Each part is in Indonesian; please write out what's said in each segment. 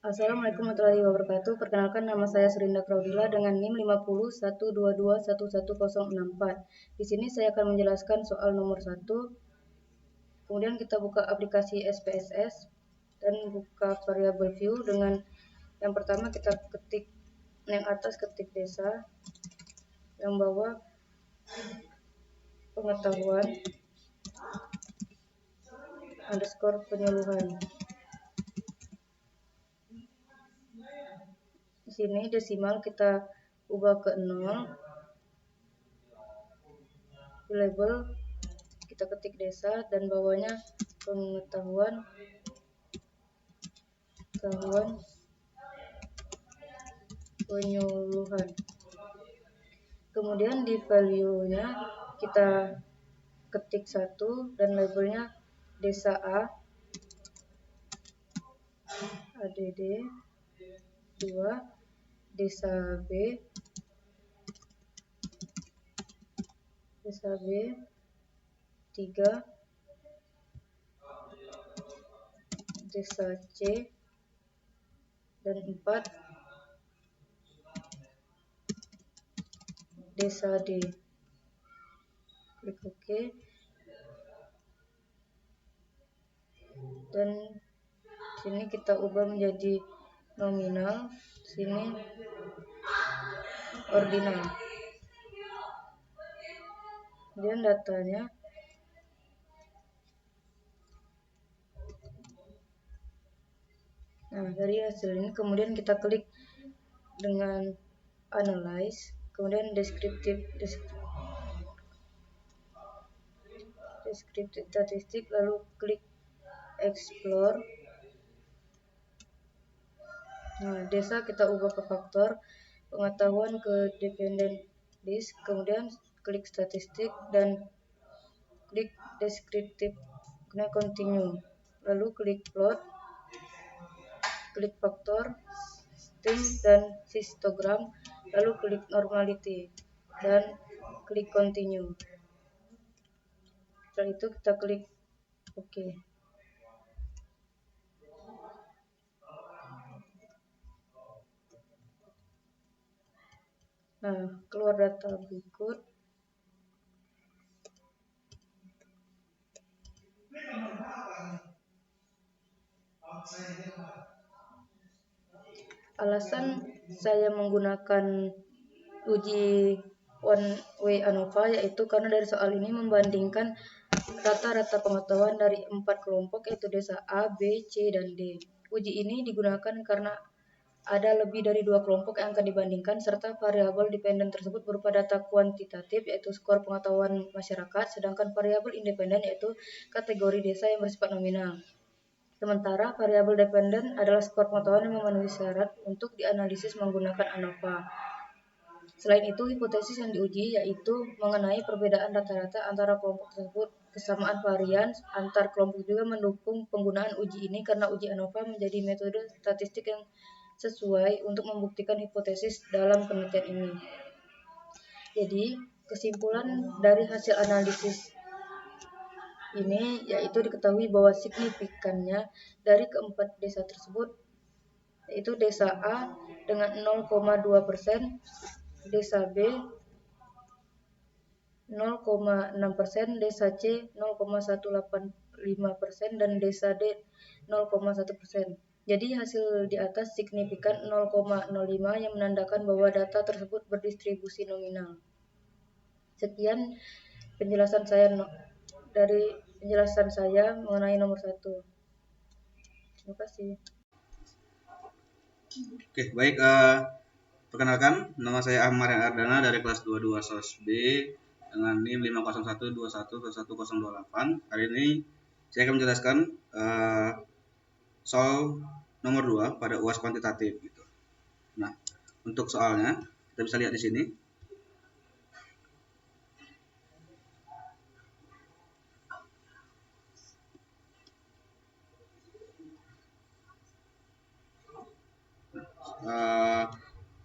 Assalamualaikum warahmatullahi wabarakatuh. Perkenalkan, nama saya Surinda Claudila dengan NIM 50.122.11064. Di sini saya akan menjelaskan soal nomor 1. Kemudian kita buka aplikasi SPSS dan buka variable view. Dengan yang pertama kita ketik, yang atas ketik desa, yang bawah pengetahuan underscore penyuluhan. Di sini desimal kita ubah ke 0. Di label kita ketik desa dan bawahnya pengetahuan penyuluhan. Kemudian di value-nya kita ketik 1 dan labelnya desa A, ADD 2, desa B 3, desa C dan 4, desa D. Klik OK. Dan sini kita ubah menjadi nominal, sini ordinal. Kemudian datanya dari hasil ini kemudian kita klik dengan analyze, kemudian descriptive statistik, lalu klik explore. Desa kita ubah ke faktor, pengetahuan ke dependent list, kemudian klik statistik dan klik descriptive, kemudian continue, lalu klik plot, klik faktor, stem dan histogram, lalu klik normality dan klik continue. Setelah itu kita klik OK. Keluar data berikut. Alasan saya menggunakan uji one way ANOVA yaitu karena dari soal ini membandingkan rata-rata pengetahuan dari 4 kelompok, yaitu desa A, B, C, dan D. Uji ini digunakan karena ada lebih dari 2 kelompok yang akan dibandingkan, serta variabel dependen tersebut berupa data kuantitatif yaitu skor pengetahuan masyarakat, sedangkan variabel independen yaitu kategori desa yang bersifat nominal. Sementara variabel dependen adalah skor pengetahuan yang memenuhi syarat untuk dianalisis menggunakan ANOVA. Selain itu, hipotesis yang diuji yaitu mengenai perbedaan rata-rata antara kelompok tersebut. Kesamaan varian antar kelompok juga mendukung penggunaan uji ini karena uji ANOVA menjadi metode statistik yang sesuai untuk membuktikan hipotesis dalam penelitian ini. Jadi, kesimpulan dari hasil analisis ini yaitu diketahui bahwa signifikannya dari keempat desa tersebut yaitu desa A dengan 0,2%, desa B 0,6%, desa C 0,185% dan desa D 0,1%. Jadi hasil di atas signifikan 0,05 yang menandakan bahwa data tersebut berdistribusi nominal. Sekian penjelasan saya mengenai nomor 1. Terima kasih. Oke, baik. Perkenalkan, nama saya Ahmad Ardana dari kelas 22 SOS B dengan NIM 50121211028. Hari ini saya akan menjelaskan soal nomor 2 pada UAS kuantitatif gitu. Nah, untuk soalnya kita bisa lihat di sini.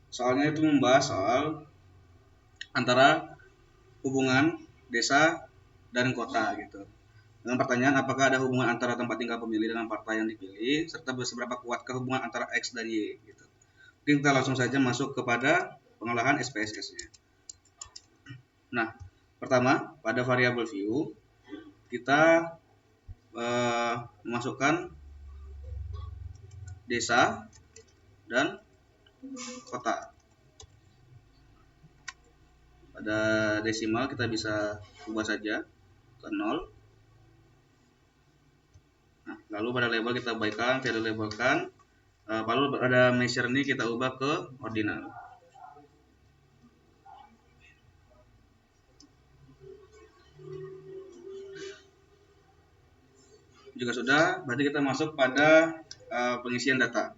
Soalnya itu membahas soal antara hubungan desa dan kota gitu. dengan pertanyaan apakah ada hubungan antara tempat tinggal pemilih dengan partai yang dipilih, serta seberapa kuatkah hubungan antara X dan Y. Gitu. Mungkin kita langsung saja masuk kepada pengolahan SPSS-nya. Nah, pertama pada variabel view kita memasukkan desa dan kota. Pada desimal kita bisa ubah saja ke 0. Nah, lalu pada label kita ubahkan, value labelkan. Lalu pada measure ini kita ubah ke ordinal. Juga sudah, berarti kita masuk pada pengisian data.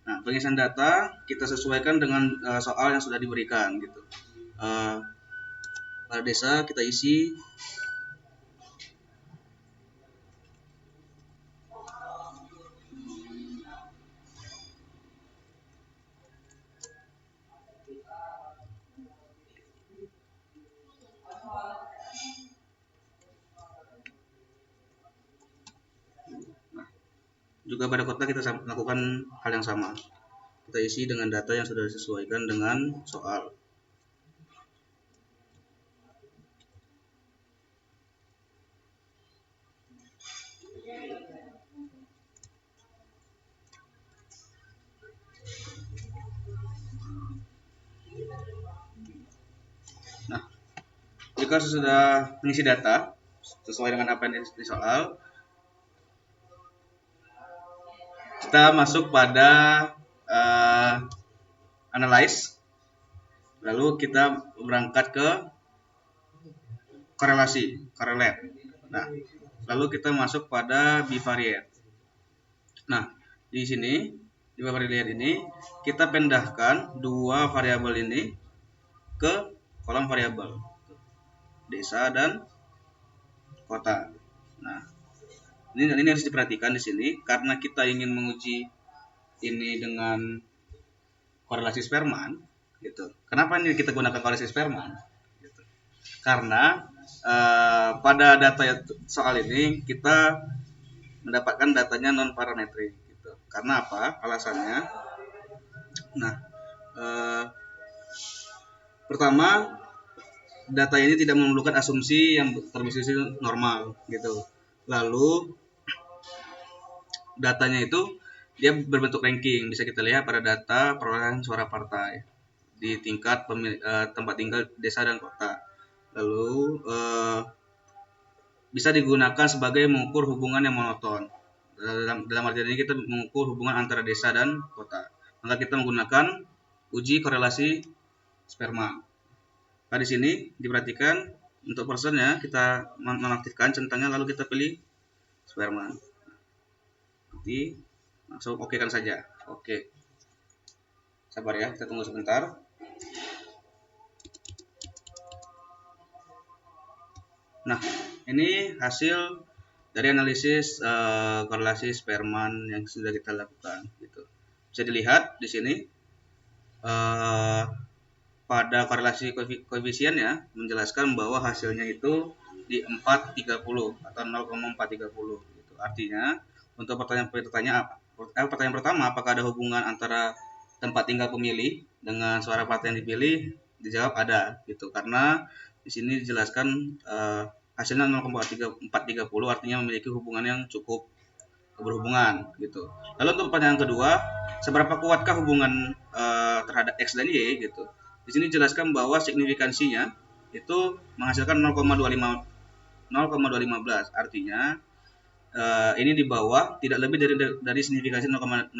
Nah, pengisian data kita sesuaikan dengan soal yang sudah diberikan gitu. Pada desa kita isi juga pada kota kita lakukan hal yang sama. Kita isi dengan data yang sudah disesuaikan dengan soal. Nah, jika sudah mengisi data sesuai dengan apa yang di soal, kita masuk pada analyze, lalu kita berangkat ke correlate. Nah, lalu kita masuk pada bivariate. Nah, di sini di bivariate ini kita pindahkan dua variabel ini ke kolom variabel desa dan kota. Nah, ini harus diperhatikan di sini karena kita ingin menguji ini dengan korelasi Spearman gitu. Kenapa ini kita gunakan korelasi Spearman? Gitu. Karena pada data soal ini kita mendapatkan datanya non parametrik gitu. Karena apa? Alasannya. Nah, pertama data ini tidak memerlukan asumsi yang termigrasi normal gitu. Lalu datanya itu dia berbentuk ranking, bisa kita lihat pada data perolehan suara partai di tingkat tempat tinggal desa dan kota. Lalu bisa digunakan sebagai mengukur hubungan yang monoton. Dalam artian ini kita mengukur hubungan antara desa dan kota. Maka kita menggunakan uji korelasi Spearman. Nah, di sini diperhatikan untuk personnya kita menaktifkan centangnya lalu kita pilih Spearman. Nanti langsung oke kan saja. Oke. Sabar ya, kita tunggu sebentar. Nah, ini hasil dari analisis korelasi Spearman yang sudah kita lakukan gitu. Bisa dilihat di sini pada korelasi koefisiennya menjelaskan bahwa hasilnya itu di 430 atau 0,430 gitu. Artinya untuk pertanyaan pertama apakah ada hubungan antara tempat tinggal pemilih dengan suara partai yang dipilih? Dijawab ada gitu. Karena di sini dijelaskan hasilnya 0,430 artinya memiliki hubungan yang cukup berhubungan gitu. Lalu untuk pertanyaan kedua, seberapa kuatkah hubungan terhadap X dan Y gitu. Di sini dijelaskan bahwa signifikansinya itu menghasilkan 0,215. Artinya ini di bawah tidak lebih dari signifikansi 0,05.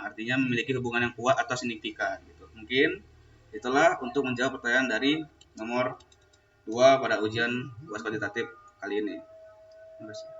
Artinya memiliki hubungan yang kuat atau signifikan gitu. Mungkin itulah untuk menjawab pertanyaan dari nomor 2 pada ujian UAS kuantitatif kali ini. Terima kasih.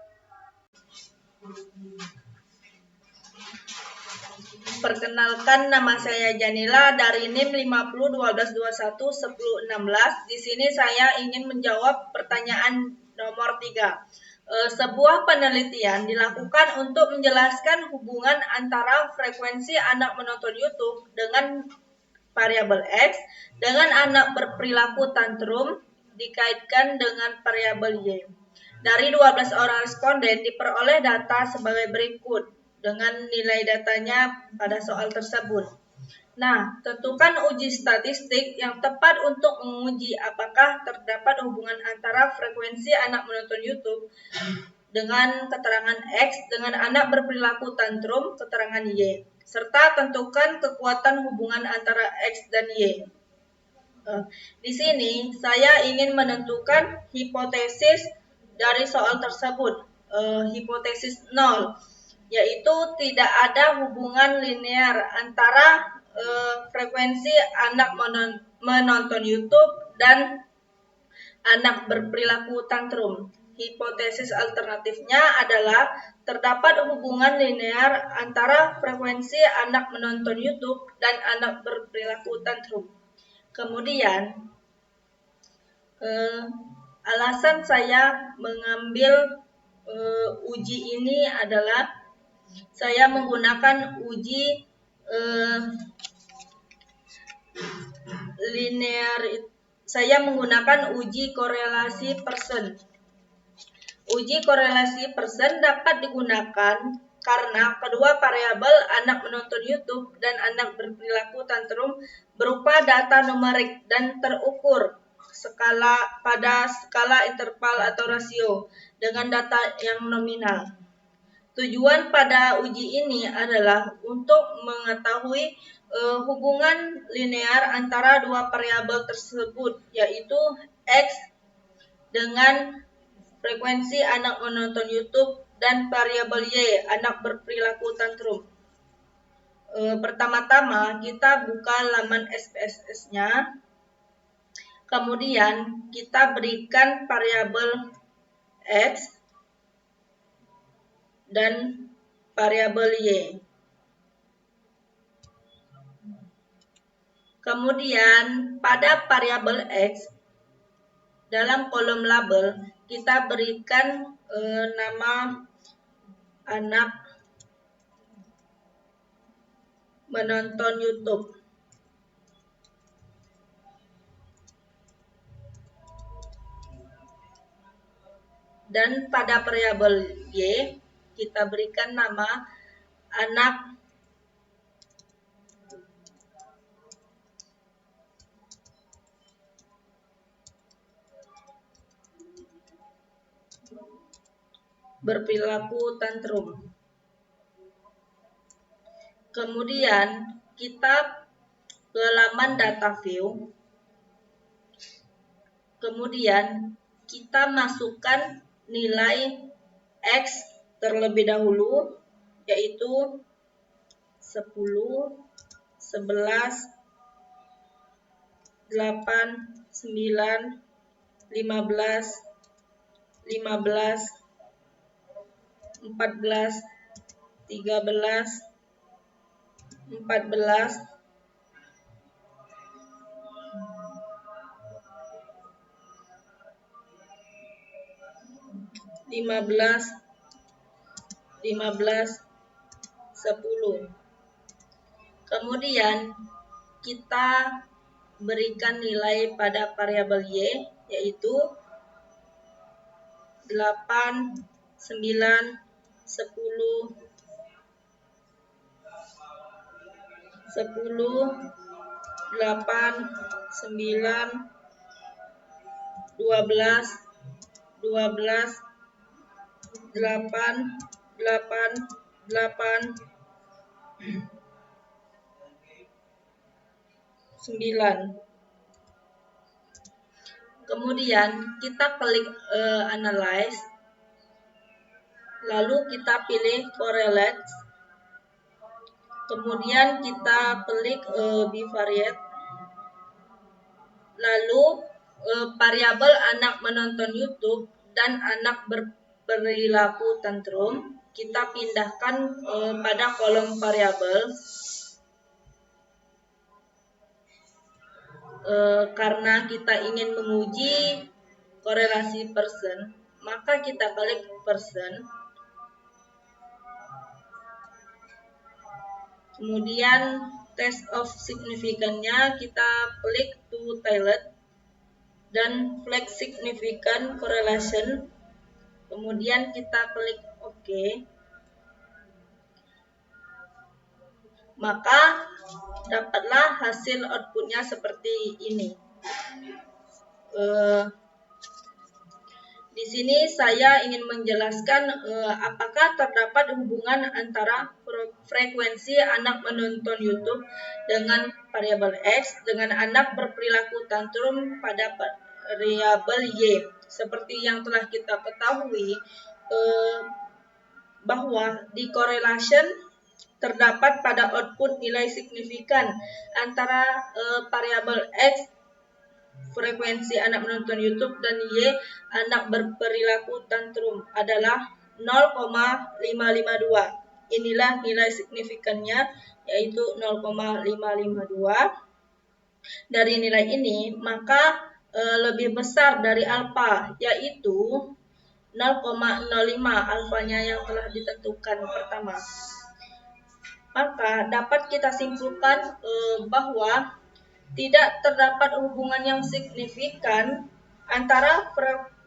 Perkenalkan, nama saya Janila dari NIM 5012211016. Di sini saya ingin menjawab pertanyaan nomor 3. Sebuah penelitian dilakukan untuk menjelaskan hubungan antara frekuensi anak menonton YouTube dengan variabel X dengan anak berperilaku tantrum dikaitkan dengan variabel Y. Dari 12 orang responden diperoleh data sebagai berikut dengan nilai datanya pada soal tersebut. Nah, tentukan uji statistik yang tepat untuk menguji apakah terdapat hubungan antara frekuensi anak menonton YouTube dengan keterangan X dengan anak berperilaku tantrum keterangan Y, serta tentukan kekuatan hubungan antara X dan Y. Di sini saya ingin menentukan hipotesis dari soal tersebut, hipotesis 0, yaitu tidak ada hubungan linear antara frekuensi anak menonton YouTube dan anak berperilaku tantrum. Hipotesis alternatifnya adalah terdapat hubungan linear antara frekuensi anak menonton YouTube dan anak berperilaku tantrum. Kemudian, alasan saya mengambil uji ini adalah saya menggunakan uji linear. Saya menggunakan uji korelasi Pearson. Uji korelasi Pearson dapat digunakan karena kedua variabel anak menonton YouTube dan anak berperilaku tantrum berupa data numerik dan terukur pada skala interval atau rasio dengan data yang nominal. Tujuan pada uji ini adalah untuk mengetahui hubungan linear antara dua variabel tersebut, yaitu X dengan frekuensi anak menonton YouTube dan variabel Y anak berperilaku tantrum. Pertama-tama kita buka laman SPSS-nya, kemudian kita berikan variabel X dan variabel Y. Kemudian pada variabel X dalam kolom label kita berikan nama anak menonton YouTube. Dan pada variabel Y kita berikan nama anak berperilaku tantrum. Kemudian kita ke laman data view. Kemudian kita masukkan nilai X terlebih dahulu, yaitu 10, 11, 8, 9, 15, 15, 14, 13, 14, 15, 10. Kemudian kita berikan nilai pada variabel Y, yaitu 8, 9, 10, 8, 9, 12, 12, 8, 8, 8, 9. Kemudian kita klik analyze, lalu kita pilih correlate, kemudian kita klik bivariate, lalu variabel anak menonton YouTube dan anak berperilaku tantrum kita pindahkan pada kolom variabel. Karena kita ingin menguji korelasi Pearson, maka kita klik Pearson. Kemudian test of significance-nya kita klik to tilde dan flag significant correlation. Kemudian kita klik OK. Maka dapatlah hasil outputnya seperti ini. Di sini saya ingin menjelaskan apakah terdapat hubungan antara frekuensi anak menonton YouTube dengan variabel X dengan anak berperilaku tantrum pada variabel Y. Seperti yang telah kita ketahui bahwa di correlation terdapat pada output nilai signifikan antara variabel X frekuensi anak menonton YouTube dan Y anak berperilaku tantrum adalah 0,552. Inilah nilai signifikannya, yaitu 0,552. Dari nilai ini maka lebih besar dari alfa, yaitu 0,05 alfanya yang telah ditentukan pertama. Maka dapat kita simpulkan bahwa tidak terdapat hubungan yang signifikan antara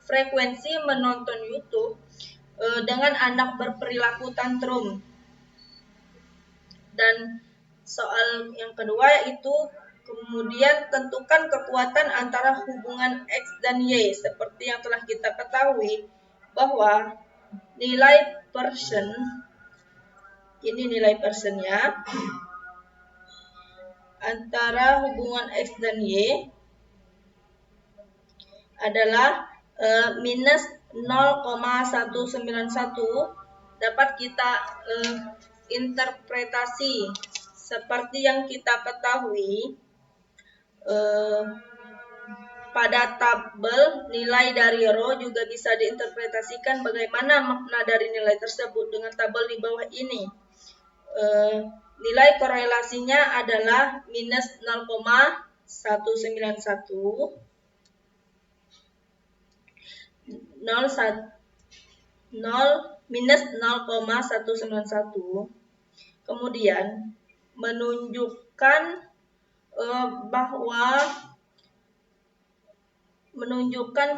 frekuensi menonton YouTube dengan anak berperilaku tantrum. Dan soal yang kedua yaitu kemudian tentukan kekuatan antara hubungan X dan Y. Seperti yang telah kita ketahui bahwa nilai Pearson, ini nilai Pearsonnya, antara hubungan X dan Y adalah minus 0,191. Dapat kita interpretasi seperti yang kita ketahui pada tabel nilai dari rho juga bisa diinterpretasikan bagaimana makna dari nilai tersebut dengan tabel di bawah ini. Nilai korelasinya adalah minus 0,191 minus 0,191. Kemudian menunjukkan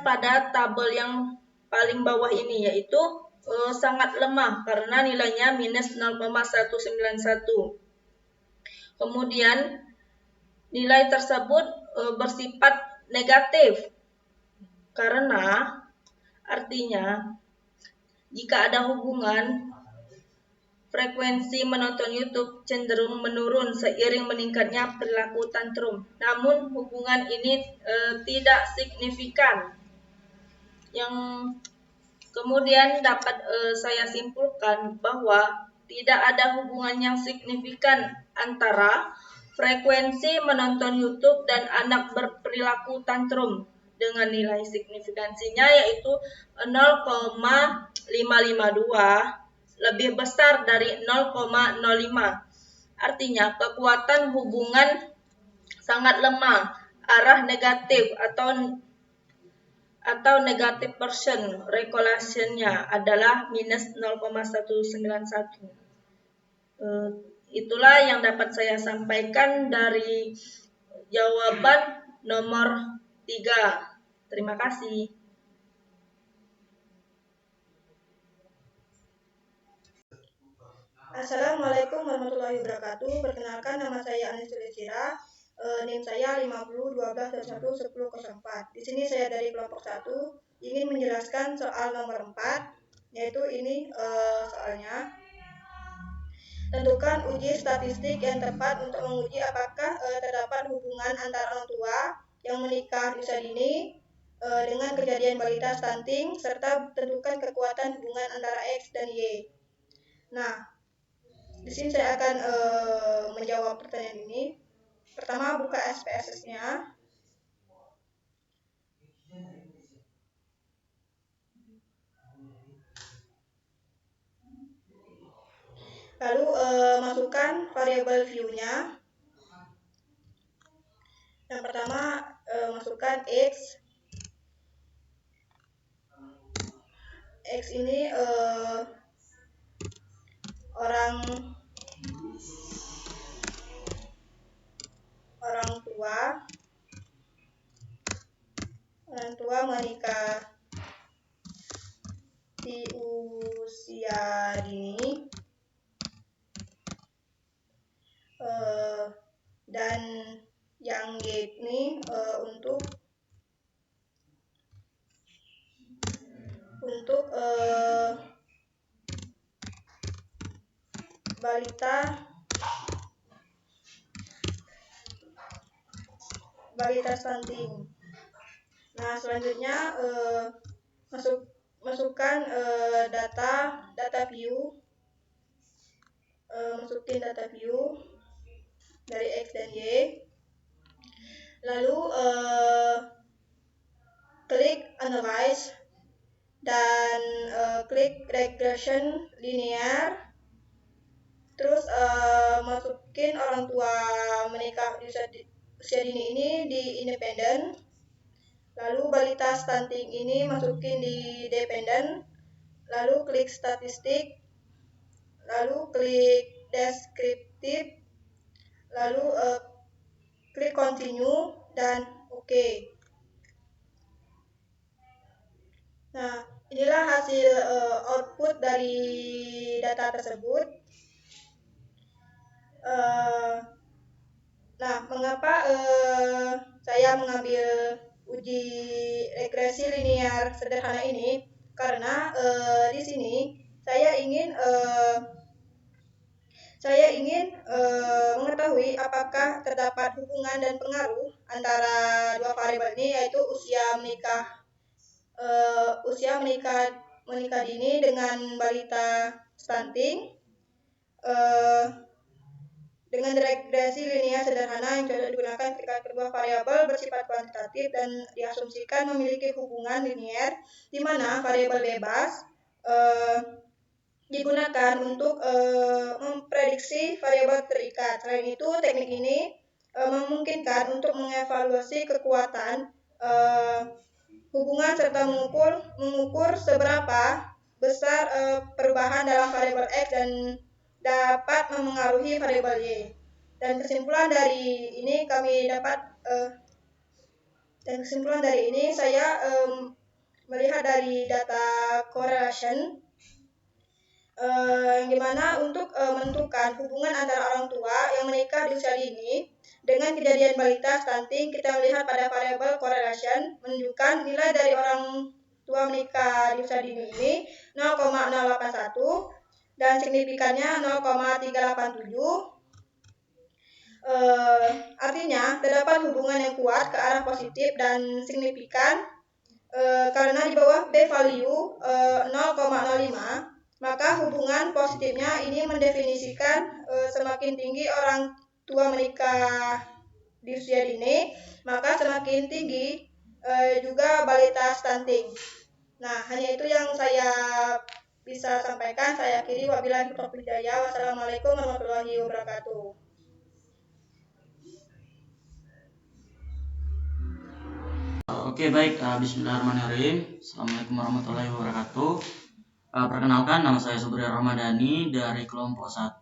pada tabel yang paling bawah ini, yaitu sangat lemah karena nilainya minus 0,191. Kemudian nilai tersebut bersifat negatif karena artinya jika ada hubungan frekuensi menonton YouTube cenderung menurun seiring meningkatnya perilaku tantrum. Namun hubungan ini tidak signifikan. Yang kemudian dapat saya simpulkan bahwa tidak ada hubungan yang signifikan antara frekuensi menonton YouTube dan anak berperilaku tantrum dengan nilai signifikansinya yaitu 0,552 lebih besar dari 0,05. Artinya kekuatan hubungan sangat lemah, arah negatif atau negatif Pearson correlation-nya adalah minus 0,191. Itulah yang dapat saya sampaikan dari jawaban nomor 3. Terima kasih. Assalamualaikum warahmatullahi wabarakatuh. Perkenalkan, nama saya Anis Tulisira. NIM saya 5012211004. Di sini saya dari kelompok 1 ingin menjelaskan soal nomor 4, yaitu ini soalnya. Tentukan uji statistik yang tepat untuk menguji apakah terdapat hubungan antara orang tua yang menikah di usia dini dengan kejadian balita stunting, serta tentukan kekuatan hubungan antara X dan Y. Nah, di sini saya akan menjawab pertanyaan ini. Pertama, buka SPSS-nya. Lalu masukkan variabel view-nya. Yang pertama, masukkan X. X ini orang tua menikah dan yang Y ini untuk balita stunting. Nah, selanjutnya masukkan data view, masukin data view dari X dan Y, lalu klik analyze dan klik regression linear, terus masukin orang tua menikah di usia dini ini di independen, lalu balita stunting ini masukin di dependent, lalu klik statistik, lalu klik descriptive, lalu klik continue dan oke. Nah, inilah hasil output dari data tersebut. Nah, mengapa saya mengambil uji regresi linear sederhana ini? Karena di sini saya ingin mengetahui apakah terdapat hubungan dan pengaruh antara dua variabel ini, yaitu usia menikah dini dengan balita stunting dengan regresi linear sederhana yang cocok digunakan ketika kedua variabel bersifat kuantitatif dan diasumsikan memiliki hubungan linear, di mana variabel bebas digunakan untuk memprediksi variabel terikat. Selain itu, teknik ini memungkinkan untuk mengevaluasi kekuatan hubungan serta mengukur seberapa besar perubahan dalam variabel X dan dapat memengaruhi variabel Y. Dan kesimpulan dari ini saya melihat dari data correlation, yang dimana untuk menentukan hubungan antara orang tua yang menikah di usia dini dengan kejadian balita stunting, kita melihat pada variabel correlation menunjukkan nilai dari orang tua menikah di usia dini ini 0,081 dan signifikannya 0,387. Artinya terdapat hubungan yang kuat ke arah positif dan signifikan karena di bawah B value 0,05, maka hubungan positifnya ini mendefinisikan semakin tinggi orang tua menikah di usia dini, maka semakin tinggi juga balita stunting. Nah, hanya itu yang saya bisa sampaikan. Saya akhiri, wabillahi taufiq hidayah. Wassalamualaikum warahmatullahi wabarakatuh. Oke, baik. Bismillahirrahmanirrahim. Assalamualaikum warahmatullahi wabarakatuh. Perkenalkan, nama saya Subri Ramadhani dari kelompok 1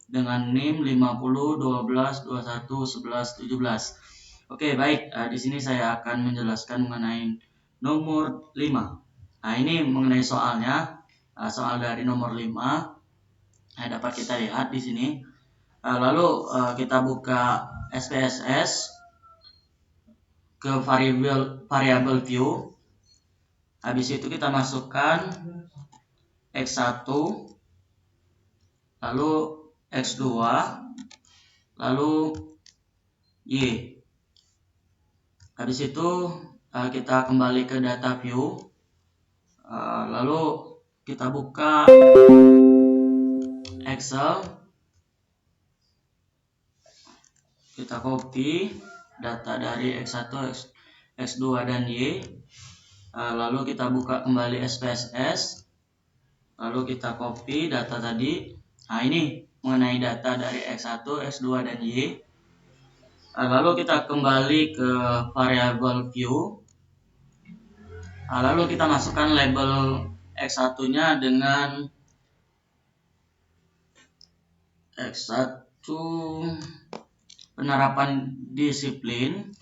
dengan NIM 50 12 21 11 17. Oke, baik. Di sini saya akan menjelaskan mengenai nomor 5. Nah, ini mengenai soalnya. Soal dari nomor 5 dapat kita lihat di sini. Lalu kita buka SPSS ke variabel view. Habis itu kita masukkan X1, lalu X2, lalu Y. Habis itu kita kembali ke data view, lalu kita buka Excel, kita copy data dari X1, X2 dan Y, lalu kita buka kembali SPSS, lalu kita copy data tadi. Nah, ini mengenai data dari X1, X2 dan Y. Lalu kita kembali ke variable view, lalu kita masukkan label X1 nya dengan X1 penerapan disiplin,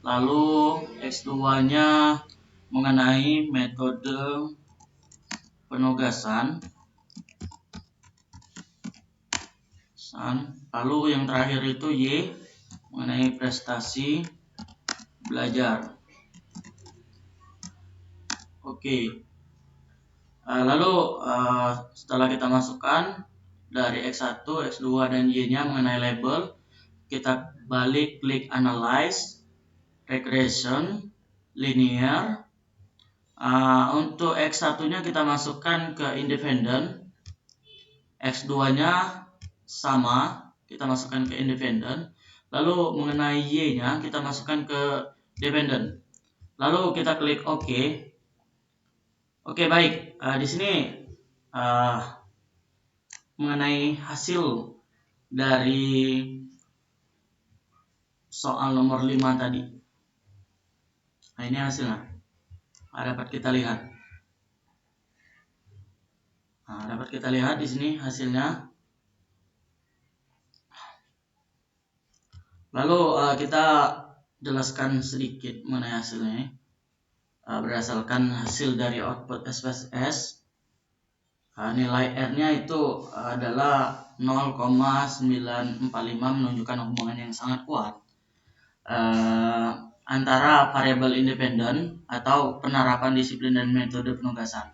lalu X2 nya mengenai metode penugasan, penugasan. Lalu yang terakhir itu Y, mengenai prestasi belajar. Oke. Lalu setelah kita masukkan dari X1, X2, dan Y-nya mengenai label, kita balik klik Analyze, Regression, Linear. Untuk X1-nya kita masukkan ke Independent, X2-nya sama, kita masukkan ke Independent. Lalu mengenai Y-nya kita masukkan ke Dependent. Lalu kita klik OK. Oke, baik. Di sini mengenai hasil dari soal nomor 5 tadi. Nah, ini hasilnya. Dapat kita lihat. Dapat kita lihat di sini hasilnya. Lalu kita jelaskan sedikit mengenai hasilnya. Berdasarkan hasil dari output SPSS, nilai R-nya itu adalah 0,945, menunjukkan hubungan yang sangat kuat antara variabel independen atau penerapan disiplin dan metode penugasan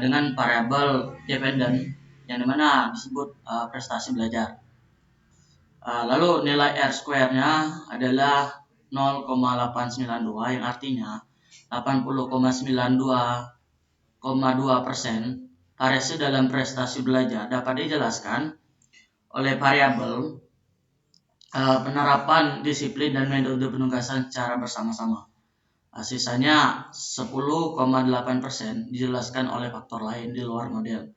dengan variabel dependen yang dimana disebut prestasi belajar. Lalu nilai R square-nya adalah 0,892 yang artinya 80,92,2%. Variasi dalam prestasi belajar dapat dijelaskan oleh variabel penerapan disiplin dan metode penugasan secara bersama-sama. Sisanya 10,8% dijelaskan oleh faktor lain di luar model.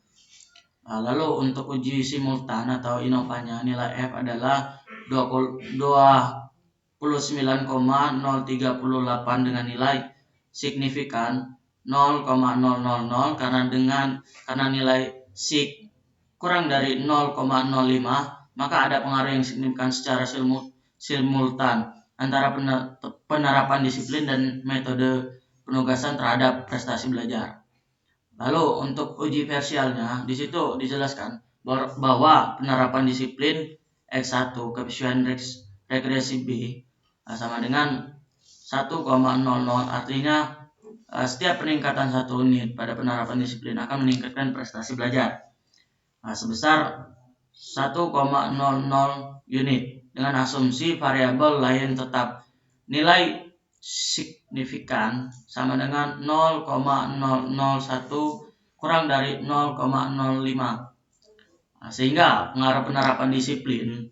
Lalu untuk uji simultan atau inovanya, nilai F adalah 29,038 dengan nilai signifikan 0,000 karena nilai sig kurang dari 0,05, maka ada pengaruh yang signifikan secara simultan antara penerapan disiplin dan metode penugasan terhadap prestasi belajar. Lalu untuk uji versialnya, di situ dijelaskan bahwa penerapan disiplin X1 koefisien regresi B sama dengan 1,00, artinya setiap peningkatan 1 unit pada penerapan disiplin akan meningkatkan prestasi belajar sebesar 1,00 unit dengan asumsi variabel lain tetap. Nilai signifikan sama dengan 0,001 kurang dari 0,05. Sehingga pengaruh penerapan disiplin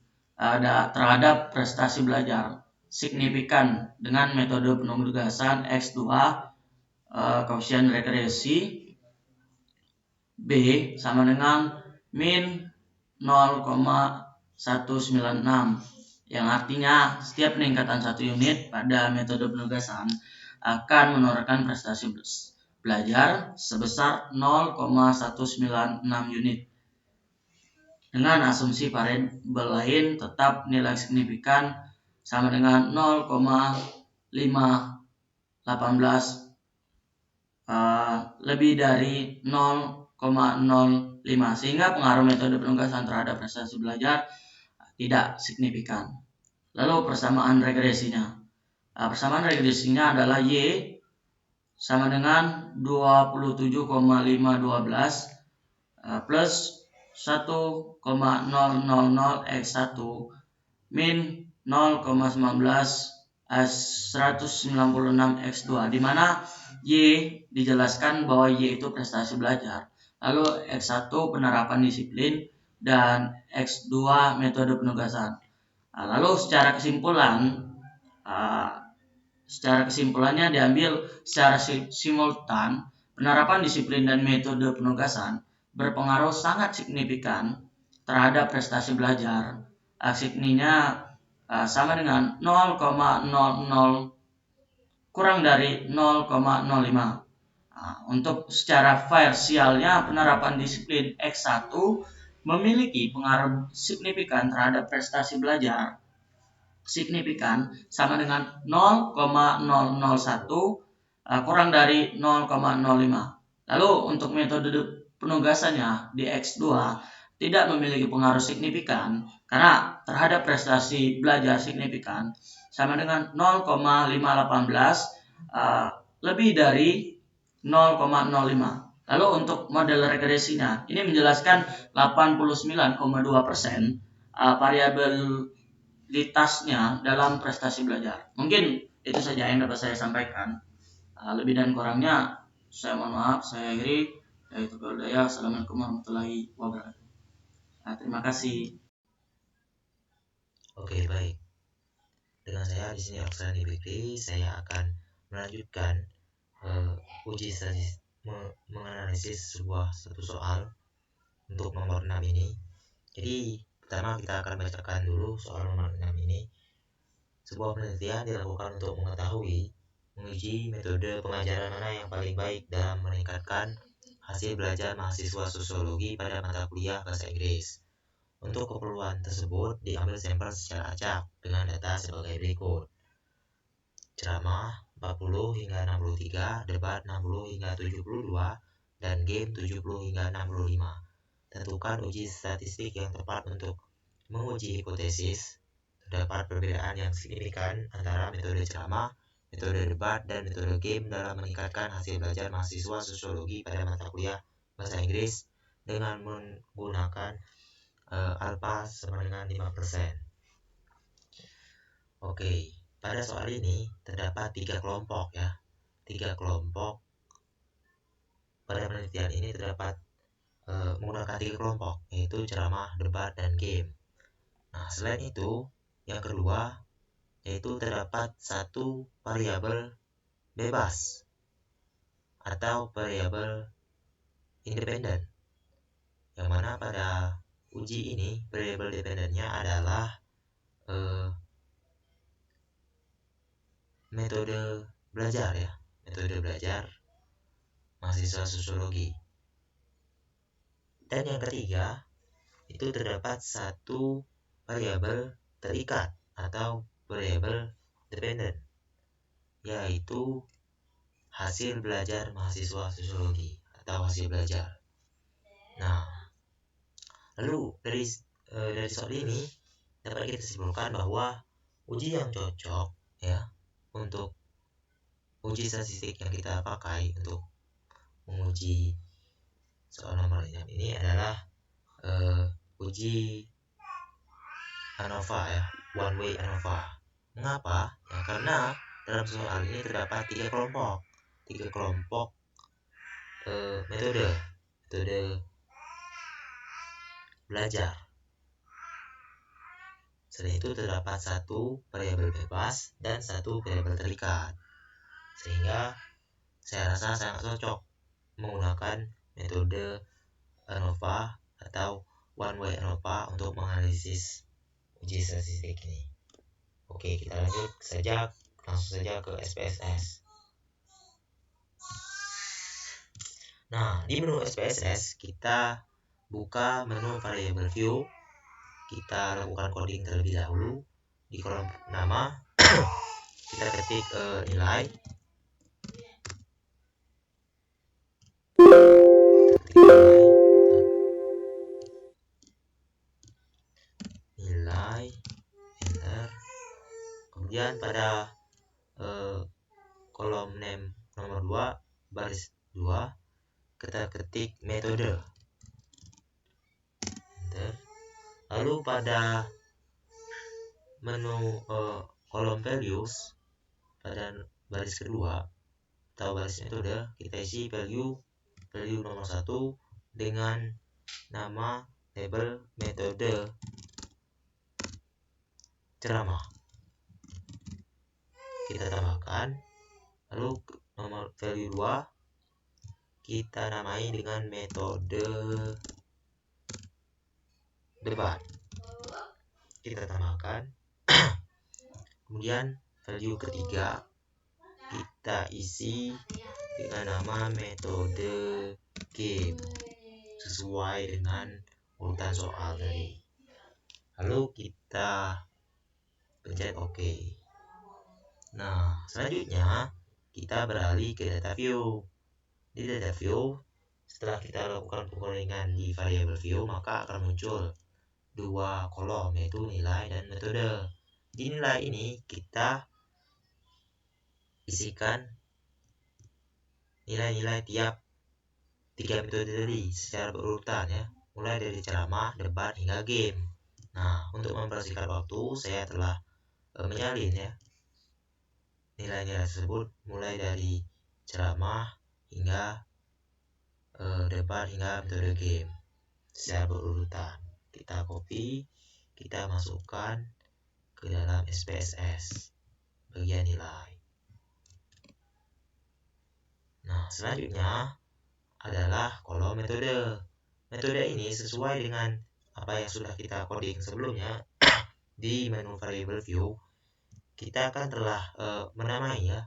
terhadap prestasi belajar signifikan dengan metode penugasan X2 koefisien regresi B sama dengan min 0,196, yang artinya setiap peningkatan 1 unit pada metode penugasan akan menurunkan prestasi belajar sebesar 0,196 unit. Dengan asumsi variabel lain tetap nilai signifikan sama dengan 0,518 lebih dari 0,05, sehingga pengaruh metode penugasan terhadap prestasi belajar tidak signifikan. Lalu persamaan regresinya. Persamaan regresinya adalah Y sama dengan 27,512 plus 1,000 X1 min 0,19 196 X2, di mana Y dijelaskan bahwa Y itu prestasi belajar, lalu X1 penerapan disiplin, dan X2 metode penugasan. Lalu secara kesimpulannya diambil secara simultan, penerapan disiplin dan metode penugasan berpengaruh sangat signifikan terhadap prestasi belajar. Signinya sama dengan 0,00 kurang dari 0,05. Untuk secara versialnya, penerapan disiplin X1 memiliki pengaruh signifikan terhadap prestasi belajar signifikan sama dengan 0,001 kurang dari 0,05. Lalu untuk metode penugasannya di X2 tidak memiliki pengaruh signifikan karena terhadap prestasi belajar signifikan sama dengan 0,518 lebih dari 0,05. Lalu untuk model regresinya, ini menjelaskan 89,2% variabilitasnya dalam prestasi belajar. Mungkin itu saja yang dapat saya sampaikan. Lebih dan kurangnya saya mohon maaf, saya akhiri. Yaitu berdaya. Assalamualaikum warahmatullahi wabarakatuh. Terima kasih. Oke, baik. Dengan saya di sini Oksan Ibikri, saya akan melanjutkan uji statistik menganalisis satu soal untuk nomor 6 ini. Jadi pertama kita akan bacakan dulu soal nomor 6 ini. Sebuah penelitian dilakukan untuk mengetahui menguji metode pengajaran mana yang paling baik dalam meningkatkan hasil belajar mahasiswa sosiologi pada mata kuliah bahasa Inggris. Untuk keperluan tersebut diambil sampel secara acak dengan data sebagai berikut. Ceramah 40 hingga 63, debat 60 hingga 72, dan game 70 hingga 65. Tentukan uji statistik yang tepat untuk menguji hipotesis. Terdapat perbedaan yang signifikan antara metode ceramah, metode debat, dan metode game dalam meningkatkan hasil belajar mahasiswa sosiologi pada mata kuliah bahasa Inggris dengan menggunakan alfa sama dengan 5%. Oke. Pada soal ini terdapat 3 kelompok ya. 3 kelompok. Pada penelitian ini terdapat menggunakan 3 kelompok, yaitu ceramah, debat, dan game. Nah, selain itu, yang kedua yaitu terdapat satu variabel bebas atau variabel independen. Yang mana pada uji ini variabel independennya adalah metode belajar ya, metode belajar mahasiswa sosiologi. Dan yang ketiga, itu terdapat satu variabel terikat atau variabel dependen, yaitu hasil belajar mahasiswa sosiologi atau hasil belajar. Nah, lalu dari soal ini dapat kita simpulkan bahwa uji yang cocok ya untuk uji statistik yang kita pakai untuk menguji soal nomor 6 ini adalah uji ANOVA ya, one way ANOVA. Mengapa? Ya, karena dalam soal ini terdapat 3 kelompok metode belajar. Selain itu terdapat satu variabel bebas dan satu variabel terikat. Sehingga saya rasa sangat cocok menggunakan metode ANOVA atau one way ANOVA untuk menganalisis uji statistik ini. Oke, kita langsung saja ke SPSS. Nah, di menu SPSS kita buka menu variable view. Kita lakukan coding terlebih dahulu. Di kolom nama kita ketik nilai. Nilai, enter. Kemudian pada kolom name nomor 2 baris 2 kita ketik metode, enter. Lalu pada menu kolom values pada baris kedua atau baris metode kita isi value nomor 1 dengan nama label metode ceramah. Kita tambahkan, lalu nomor value 2 kita namai dengan metode debat. Kita tambahkan. Kemudian value ketiga kita isi dengan nama metode game sesuai dengan urutan soal tadi. Lalu kita pencet OK. Nah, selanjutnya kita beralih ke data view. Di data view setelah kita lakukan pengulangan di variable view, maka akan muncul dua kolom, yaitu nilai dan metode. Di nilai ini kita isikan nilai-nilai tiap 3 metode tadi secara berurutan ya, mulai dari ceramah, debat, hingga game. Nah, untuk mempersingkat waktu, saya telah menyalin ya nilai-nilai tersebut mulai dari ceramah hingga debat hingga metode game secara berurutan. Kita copy, kita masukkan ke dalam SPSS bagian nilai. Nah, selanjutnya adalah kolom metode. Metode ini sesuai dengan apa yang sudah kita coding sebelumnya di menu variable view. Kita kan telah menamai ya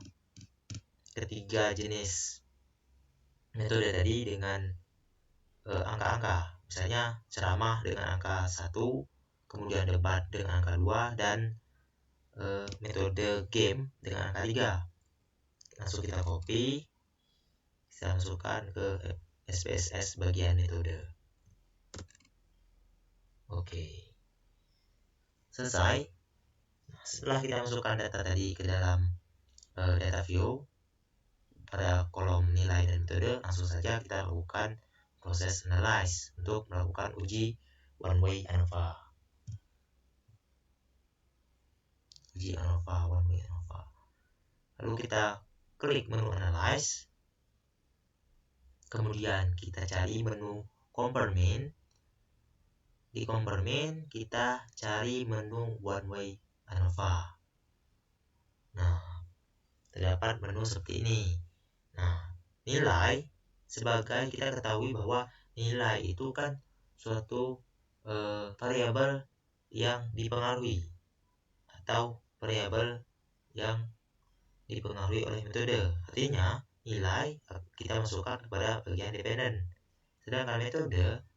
ketiga jenis metode tadi dengan angka-angka. Misalnya ceramah dengan angka 1, kemudian debat dengan angka 2, dan metode game dengan angka 3. Langsung kita copy, kita masukkan ke SPSS bagian metode. Oke, selesai. Setelah kita masukkan data tadi ke dalam data view pada kolom nilai dan metode, langsung saja kita lakukan proses analyze untuk melakukan uji one way ANOVA. Uji ANOVA, one way ANOVA. Lalu kita klik menu analyze, kemudian kita cari menu compare mean. Di compare mean kita cari menu one way ANOVA. Nah, terdapat menu seperti ini. Nah, nilai sebagai kita ketahui bahwa nilai itu kan suatu variabel yang dipengaruhi atau variabel yang dipengaruhi oleh metode. Artinya nilai kita masukkan kepada bagian dependen, sedangkan metode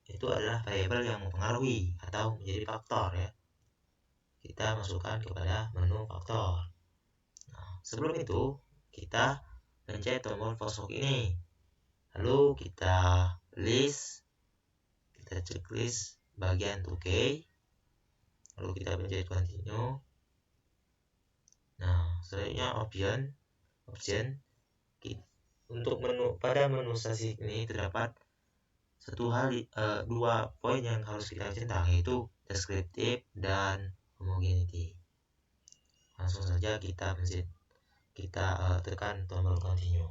itu adalah variabel yang mempengaruhi atau menjadi faktor ya. Kita masukkan kepada menu faktor. Nah, sebelum itu kita pencet tombol voxbox ini. Lalu kita list, kita checklist bagian 2K, lalu kita pencet continue. Nah, selanjutnya option. Untuk menu pada menu statistik ini terdapat dua poin yang harus kita centang, yaitu descriptive dan homogeneity. Langsung saja kita tekan tombol continue.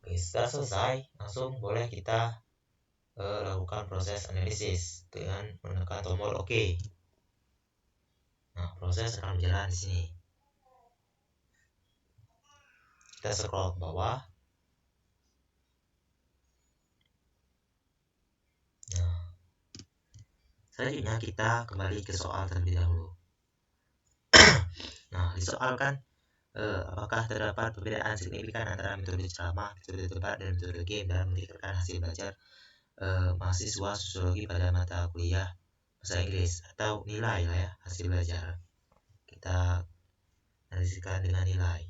Oke, setelah selesai, langsung boleh kita lakukan proses analisis dengan menekan tombol OK. Nah, proses akan berjalan di sini. Kita scroll ke bawah. Nah, selanjutnya kita kembali ke soal terlebih dahulu. Nah, di soal kan apakah terdapat perbedaan signifikan antara metode ceramah, metode debat, dan metode game dalam meningkatkan hasil belajar mahasiswa sosiologi pada mata kuliah bahasa Inggris, atau nilai lah ya, hasil belajar. Kita analisiskan dengan nilai.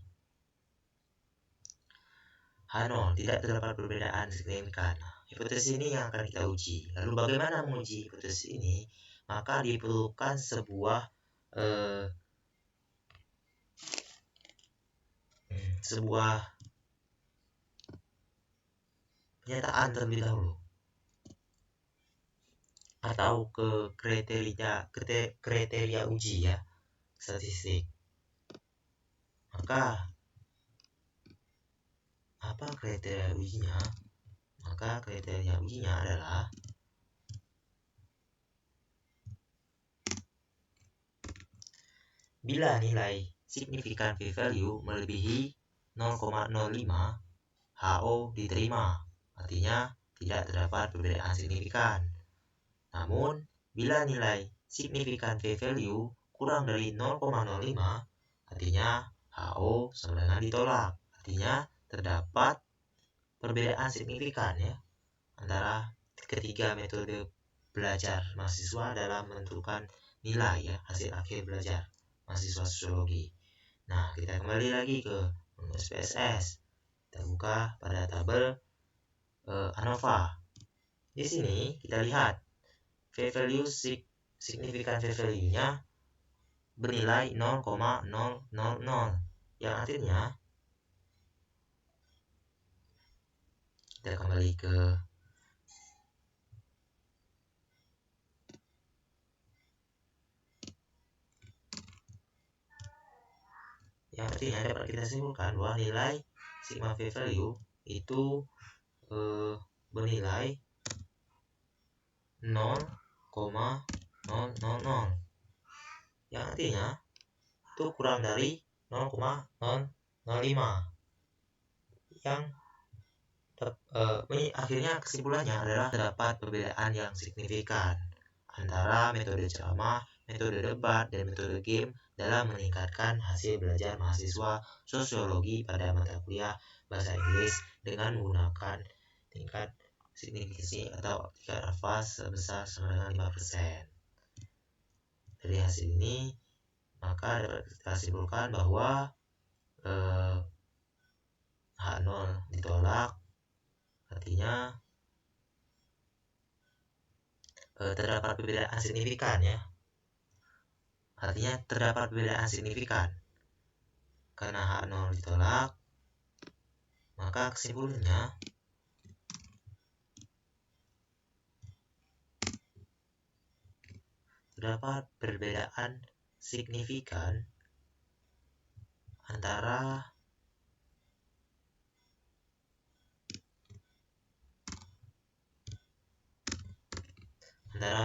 H0, tidak terdapat perbedaan signifikan. Hipotesis ini yang akan kita uji. Lalu bagaimana menguji hipotesis ini? Maka diperlukan sebuah pernyataan terlebih dahulu, atau ke kriteria uji ya statistik. Maka apa kriteria ujinya? Maka kriteria ujinya adalah bila nilai signifikan p-value melebihi 0,05, HO diterima. Artinya tidak terdapat perbedaan signifikan. Namun, bila nilai signifikan p-value kurang dari 0,05, artinya HO sama dengan ditolak. Artinya terdapat perbedaan signifikan ya antara ketiga metode belajar mahasiswa dalam menentukan nilai ya hasil akhir belajar mahasiswa sosiologi. Nah, kita kembali lagi ke menu SPSS. Kita buka pada tabel ANOVA. Di sini kita lihat p-value signifikan p-value-nya bernilai 0,000, yang artinya kita kembali ke yang artinya dapat kita simpulkan bahwa nilai sigma p-value itu bernilai 0,000, yang artinya itu kurang dari 0,005, yang akhirnya kesimpulannya adalah terdapat perbedaan yang signifikan antara metode ceramah, metode debat, dan metode game dalam meningkatkan hasil belajar mahasiswa sosiologi pada mata kuliah bahasa Inggris dengan menggunakan tingkat signifikansi atau tingkat alfa sebesar sama dengan 5%. Dari hasil ini maka dapat kita simpulkan bahwa H0 ditolak, artinya terdapat perbedaan signifikan ya. Artinya terdapat perbedaan signifikan. Karena H0 ditolak, maka kesimpulannya terdapat perbedaan signifikan antara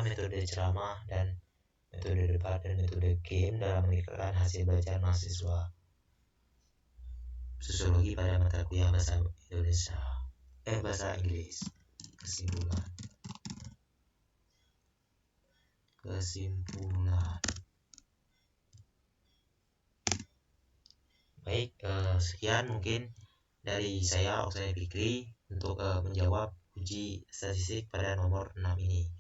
metode ceramah dan metode debat dan metode game dalam meningkatkan hasil belajar mahasiswa sosiologi pada mata kuliah bahasa Inggris. Kesimpulan. Baik, sekian mungkin dari saya Oksana Fikri untuk menjawab uji statistik pada nomor 6 ini.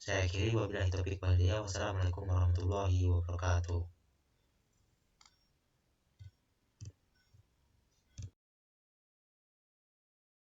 Saya akhiri wabillahi taufiq wal hidayah. Wassalamualaikum warahmatullahi wabarakatuh.